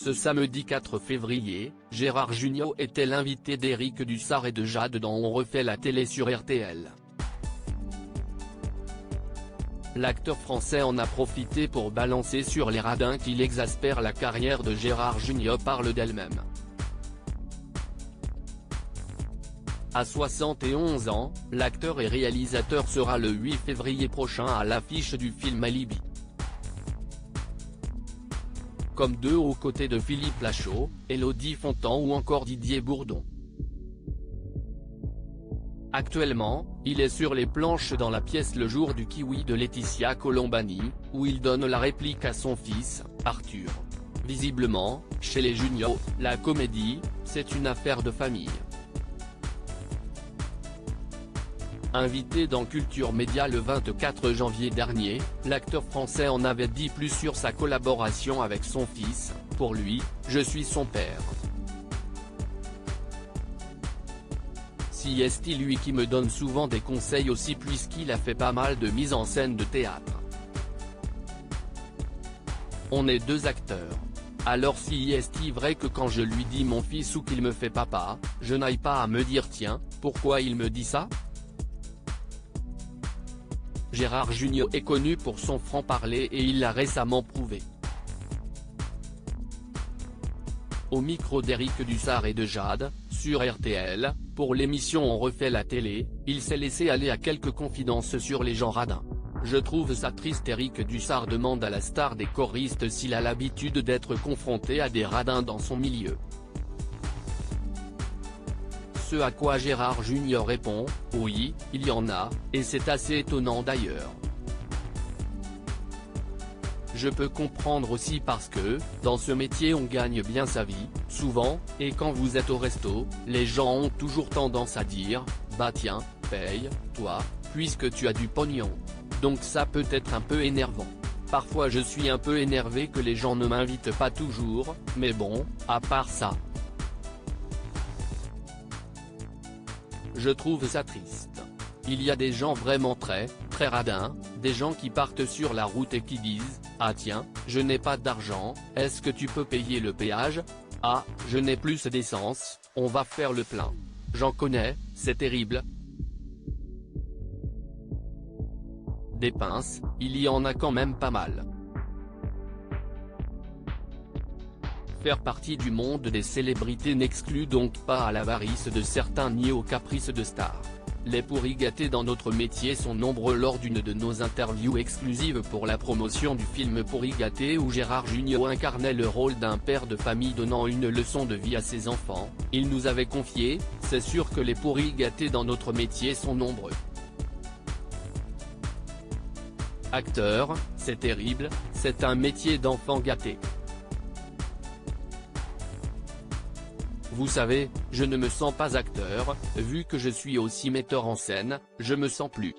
Ce samedi 4 février, Gérard Jugnot était l'invité d'Éric Dussart et de Jade dans On refait la télé sur RTL. L'acteur français en a profité pour balancer sur les radins qu'il exaspère la carrière de Gérard Jugnot parle d'elle-même. À 71 ans, l'acteur et réalisateur sera le 8 février prochain à l'affiche du film Alibi. Comme deux aux côtés de Philippe Lachaud, Élodie Fontan ou encore Didier Bourdon. Actuellement, il est sur les planches dans la pièce Le jour du kiwi de Laetitia Colombani, où il donne la réplique à son fils, Arthur. Visiblement, chez les Jugnot, la comédie, c'est une affaire de famille. Invité dans Culture Média le 24 janvier dernier, l'acteur français en avait dit plus sur sa collaboration avec son fils. Pour lui, je suis son père. Si est lui qui me donne souvent des conseils aussi puisqu'il a fait pas mal de mise en scène de théâtre. On est deux acteurs. Alors si est vrai que quand je lui dis mon fils ou qu'il me fait papa, je n'aille pas à me dire tiens, pourquoi il me dit ça ? Gérard Jugnot est connu pour son franc-parler et il l'a récemment prouvé. Au micro d'Éric Dussart et de Jade, sur RTL, pour l'émission On refait la télé, il s'est laissé aller à quelques confidences sur les gens radins. Je trouve ça triste. Éric Dussart demande à la star des choristes s'il a l'habitude d'être confronté à des radins dans son milieu. Ce à quoi Gérard Jugnot répond, oui, il y en a, et c'est assez étonnant d'ailleurs. Je peux comprendre aussi parce que, dans ce métier on gagne bien sa vie, souvent, et quand vous êtes au resto, les gens ont toujours tendance à dire, bah tiens, paye, toi, puisque tu as du pognon. Donc ça peut être un peu énervant. Parfois je suis un peu énervé que les gens ne m'invitent pas toujours, mais bon, à part ça. Je trouve ça triste. Il y a des gens vraiment très radins, des gens qui partent sur la route et qui disent, ah tiens, je n'ai pas d'argent, est-ce que tu peux payer le péage ? Ah, je n'ai plus d'essence, on va faire le plein. J'en connais, c'est terrible. Des pinces, il y en a quand même pas mal. Faire partie du monde des célébrités n'exclut donc pas à l'avarice de certains ni aux caprices de stars. Les pourris gâtés dans notre métier sont nombreux. Lors d'une de nos interviews exclusives pour la promotion du film Pourri gâté où Gérard Jugnot incarnait le rôle d'un père de famille donnant une leçon de vie à ses enfants, il nous avait confié, c'est sûr que les pourris gâtés dans notre métier sont nombreux. Acteur, c'est terrible, c'est un métier d'enfant gâté. Vous savez, je ne me sens pas acteur, vu que je suis aussi metteur en scène, je me sens plus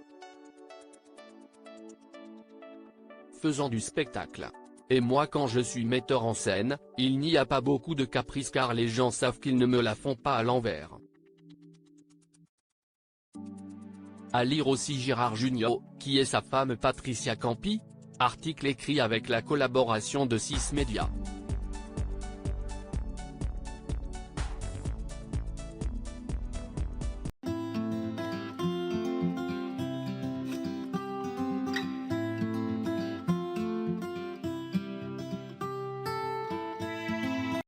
faisant du spectacle. Et moi quand je suis metteur en scène, il n'y a pas beaucoup de caprices car les gens savent qu'ils ne me la font pas à l'envers. À lire aussi Gérard Jugnot, qui est sa femme Patricia Campi ? Article écrit avec la collaboration de 6 Médias.